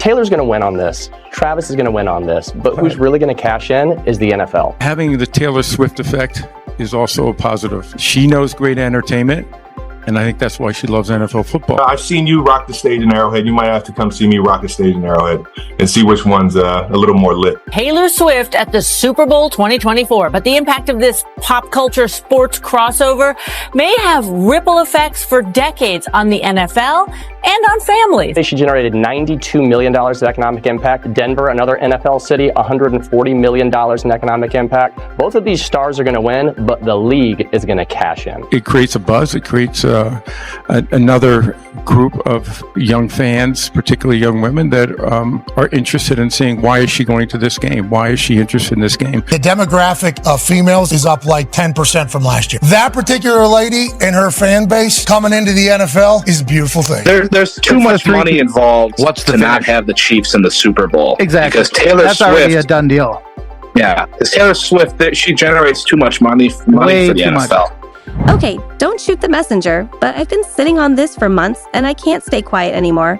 Taylor's going to win on this. Travis is going to win on this. But who's really going to cash in is the NFL. Having the Taylor Swift effect is also a positive. She knows great entertainment, and I think that's why she loves NFL football. I've seen you rock the stage in Arrowhead. You might have to come see me rock the stage in Arrowhead and see which one's a little more lit. Taylor Swift at the Super Bowl 2024. But the impact of this pop culture sports crossover may have ripple effects for decades on the NFL and on families. She generated $92 million of economic impact. Denver, another NFL city, $140 million in economic impact. Both of these stars are going to win, but the league is going to cash in. It creates a buzz. It creates another group of young fans, particularly young women, that are interested in seeing, why is she going to this game? Why is she interested in this game? The demographic of females is up like 10% from last year. That particular lady and her fan base coming into the NFL is a beautiful thing. There's too much money involved to not have the Chiefs in the Super Bowl. Exactly. Because Taylor That's Swift, already a done deal. Yeah, because Taylor Swift, she generates too much money for the NFL. Okay, don't shoot the messenger, but I've been sitting on this for months and I can't stay quiet anymore.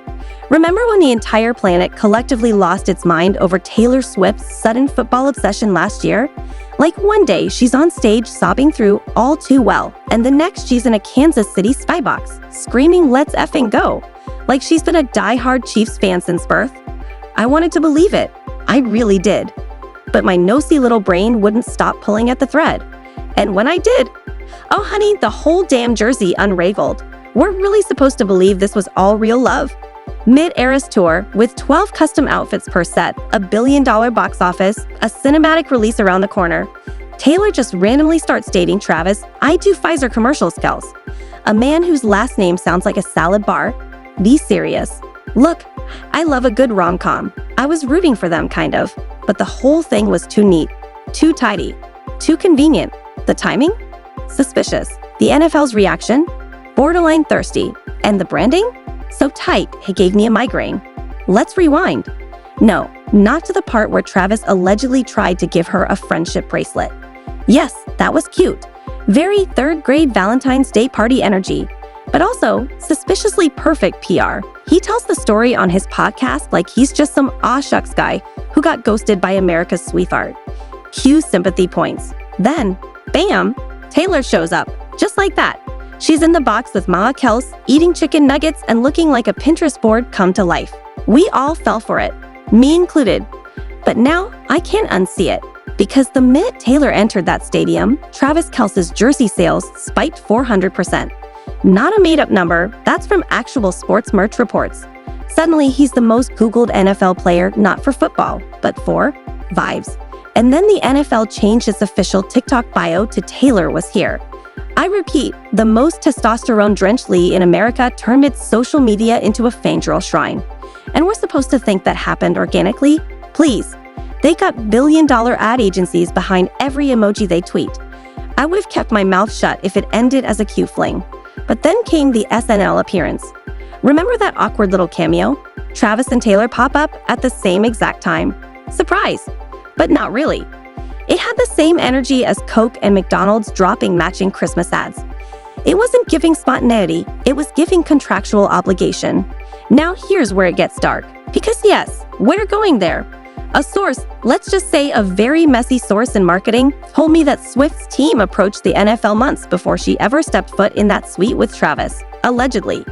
Remember when the entire planet collectively lost its mind over Taylor Swift's sudden football obsession last year? Like one day she's on stage sobbing through All Too Well, and the next she's in a Kansas City skybox, screaming "Let's effing go!" Like she's been a die-hard Chiefs fan since birth. I wanted to believe it. I really did. But my nosy little brain wouldn't stop pulling at the thread. And when I did, oh honey, the whole damn jersey unraveled. We're really supposed to believe this was all real love? Mid-Eras tour with 12 custom outfits per set, $1 billion box office, a cinematic release around the corner. Taylor just randomly starts dating Travis, I do Pfizer commercials Kelce, a man whose last name sounds like a salad bar. Be serious. Look, I love a good rom-com. I was rooting for them, kind of. But the whole thing was too neat, too tidy, too convenient. The timing? Suspicious. The NFL's reaction? Borderline thirsty. And the branding? So tight, it gave me a migraine. Let's rewind. No, not to the part where Travis allegedly tried to give her a friendship bracelet. Yes, that was cute. Very third-grade Valentine's Day party energy. But also, suspiciously perfect PR. He tells the story on his podcast like he's just some aw shucks guy who got ghosted by America's sweetheart. Cue sympathy points. Then, bam, Taylor shows up, just like that. She's in the box with Mama Kelce, eating chicken nuggets and looking like a Pinterest board come to life. We all fell for it, me included. But now I can't unsee it, because the minute Taylor entered that stadium, Travis Kelce's jersey sales spiked 400%. Not a made-up number, that's from actual sports merch reports. Suddenly, he's the most Googled NFL player, not for football, but for vibes. And then the NFL changed its official TikTok bio to Taylor was here. I repeat, the most testosterone-drenched league in America turned its social media into a fangirl shrine. And we're supposed to think that happened organically? Please. They got billion-dollar ad agencies behind every emoji they tweet. I would have kept my mouth shut if it ended as a cute fling. But then came the SNL appearance. Remember that awkward little cameo? Travis and Taylor pop up at the same exact time. Surprise! But not really. It had the same energy as Coke and McDonald's dropping matching Christmas ads. It wasn't giving spontaneity, it was giving contractual obligation. Now here's where it gets dark. Because yes, we're going there. A source, let's just say a very messy source in marketing, told me that Swift's team approached the NFL months before she ever stepped foot in that suite with Travis. Allegedly.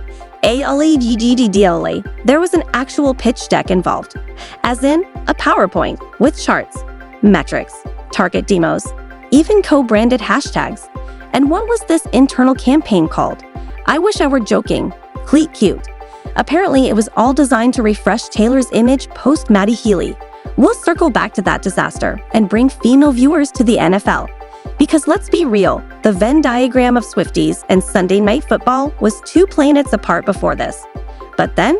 ALEGGDLA. There was an actual pitch deck involved. As in, a PowerPoint with charts, metrics, target demos, even co-branded hashtags. And what was this internal campaign called? I wish I were joking. Cleat cute. Apparently, it was all designed to refresh Taylor's image post-Maddie Healy. We'll circle back to that disaster and bring female viewers to the NFL. Because let's be real, the Venn diagram of Swifties and Sunday Night Football was 2 planets apart before this. But then,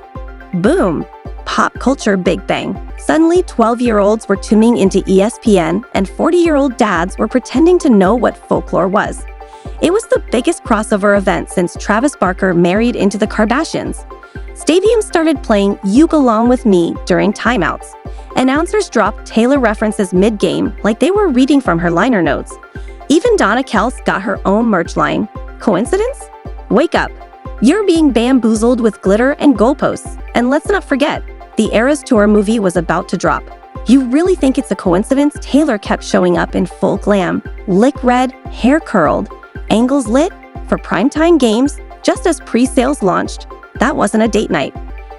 boom, pop culture big bang. Suddenly, 12-year-olds were tuning into ESPN and 40-year-old dads were pretending to know what folklore was. It was the biggest crossover event since Travis Barker married into the Kardashians. Stadiums started playing You Belong With Me during timeouts. Announcers dropped Taylor references mid-game like they were reading from her liner notes. Even Donna Kelce got her own merch line. Coincidence? Wake up. You're being bamboozled with glitter and goalposts. And let's not forget, the the Eras Tour movie was about to drop. You really think it's a coincidence Taylor kept showing up in full glam, lick red, hair curled, angles lit for primetime games just as pre-sales launched? That wasn't a date night.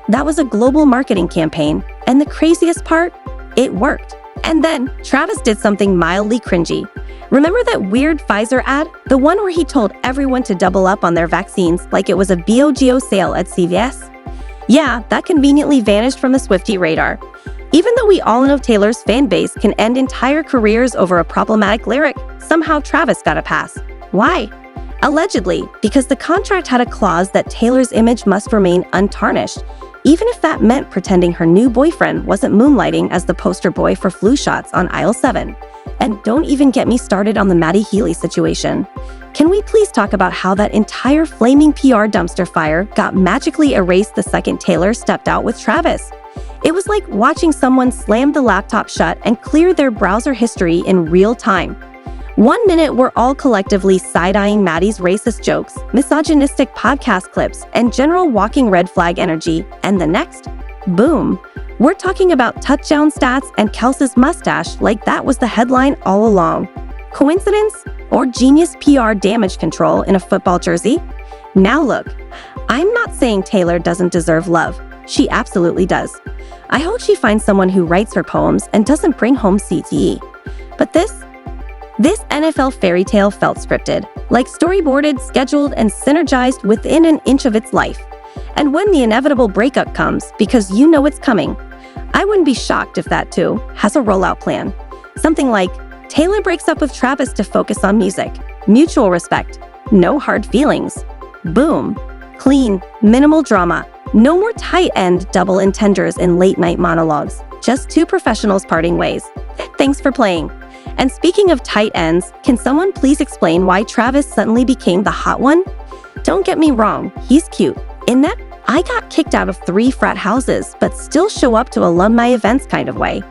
That was a global marketing campaign, and the craziest part, it worked. And then Travis did something mildly cringy. Remember that weird Pfizer ad? The one where he told everyone to double up on their vaccines like it was a BOGO sale at CVS? Yeah, that conveniently vanished from the Swiftie radar. Even though we all know Taylor's fan base can end entire careers over a problematic lyric, somehow Travis got a pass. Why? Allegedly, because the contract had a clause that Taylor's image must remain untarnished, even if that meant pretending her new boyfriend wasn't moonlighting as the poster boy for flu shots on aisle 7. And don't even get me started on the Maddie Healy situation. Can we please talk about how that entire flaming PR dumpster fire got magically erased the second Taylor stepped out with Travis? It was like watching someone slam the laptop shut and clear their browser history in real time. 1 minute, we're all collectively side-eyeing Maddie's racist jokes, misogynistic podcast clips, and general walking red flag energy, and the next, boom, we're talking about touchdown stats and Kelce's mustache like that was the headline all along. Coincidence? Or genius PR damage control in a football jersey? Now look, I'm not saying Taylor doesn't deserve love. She absolutely does. I hope she finds someone who writes her poems and doesn't bring home CTE. But this NFL fairy tale felt scripted, like storyboarded, scheduled, and synergized within an inch of its life. And when the inevitable breakup comes, because you know it's coming, I wouldn't be shocked if that too has a rollout plan. Something like, Taylor breaks up with Travis to focus on music, mutual respect, no hard feelings. Boom. Clean, minimal drama, no more tight-end double entendres in late-night monologues, just two professionals parting ways. Thanks for playing. And speaking of tight ends, can someone please explain why Travis suddenly became the hot one? Don't get me wrong, he's cute. In that, I got kicked out of 3 frat houses, but still show up to alumni events kind of way.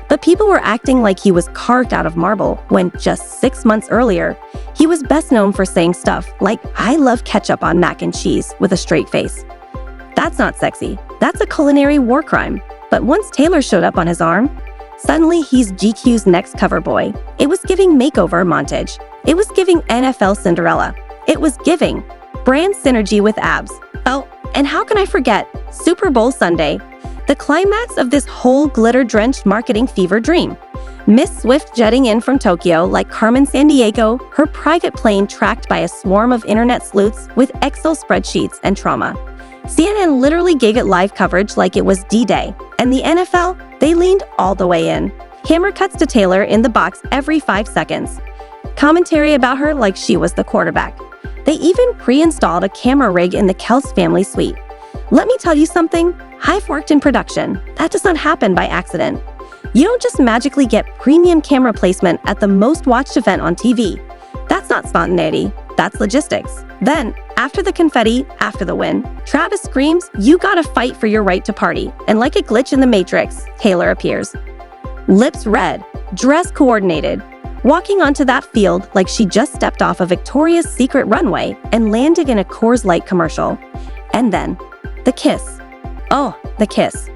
But people were acting like he was carved out of marble when just 6 months earlier, he was best known for saying stuff like, I love ketchup on mac and cheese with a straight face. That's not sexy. That's a culinary war crime. But once Taylor showed up on his arm, suddenly he's GQ's next cover boy. It was giving makeover montage. It was giving NFL Cinderella. It was giving brand synergy with abs. Oh, and how can I forget Super Bowl Sunday, the climax of this whole glitter-drenched marketing fever dream. Miss Swift jetting in from Tokyo like Carmen Sandiego, her private plane tracked by a swarm of internet sleuths with Excel spreadsheets and trauma. CNN literally gave it live coverage like it was D-Day, and the NFL, they leaned all the way in. Camera cuts to Taylor in the box every 5 seconds. Commentary about her like she was the quarterback. They even pre-installed a camera rig in the Kelce family suite. Let me tell you something, I've worked in production. That does not happen by accident. You don't just magically get premium camera placement at the most watched event on TV. That's not spontaneity, that's logistics. Then, after the confetti, after the win, Travis screams, you gotta fight for your right to party. And like a glitch in the Matrix, Taylor appears. Lips red, dress coordinated, walking onto that field like she just stepped off a Victoria's Secret runway and landed in a Coors Light commercial. And then, the kiss. Oh, the kiss.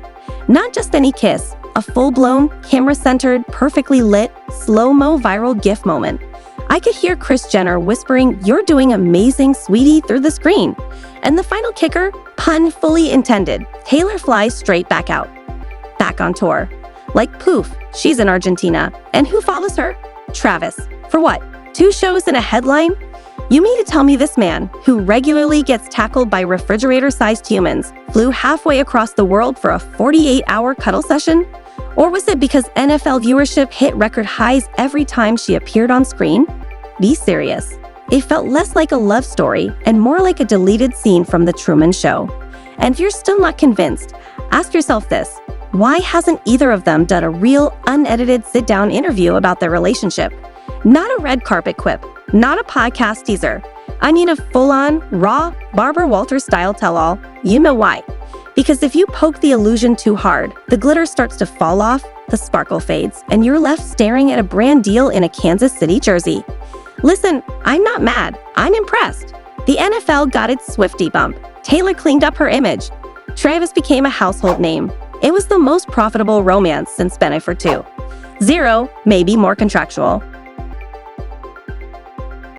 Not just any kiss, a full-blown, camera-centered, perfectly lit, slow-mo viral GIF moment. I could hear Kris Jenner whispering, you're doing amazing, sweetie, through the screen. And the final kicker, pun fully intended, Taylor flies straight back out. Back on tour. Like poof, she's in Argentina. And who follows her? Travis. For what? 2 shows and a headline? You mean to tell me this man, who regularly gets tackled by refrigerator-sized humans, flew halfway across the world for a 48-hour cuddle session? Or was it because NFL viewership hit record highs every time she appeared on screen? Be serious. It felt less like a love story and more like a deleted scene from The Truman Show. And if you're still not convinced, ask yourself this. Why hasn't either of them done a real, unedited sit-down interview about their relationship? Not a red carpet quip, not a podcast teaser. I mean a full-on, raw, Barbara Walters-style tell-all. You know why. Because if you poke the illusion too hard, the glitter starts to fall off, the sparkle fades, and you're left staring at a brand deal in a Kansas City jersey. Listen, I'm not mad. I'm impressed. The NFL got its Swiftie bump. Taylor cleaned up her image. Travis became a household name. It was the most profitable romance since Bennifer 2. 0 may be more contractual.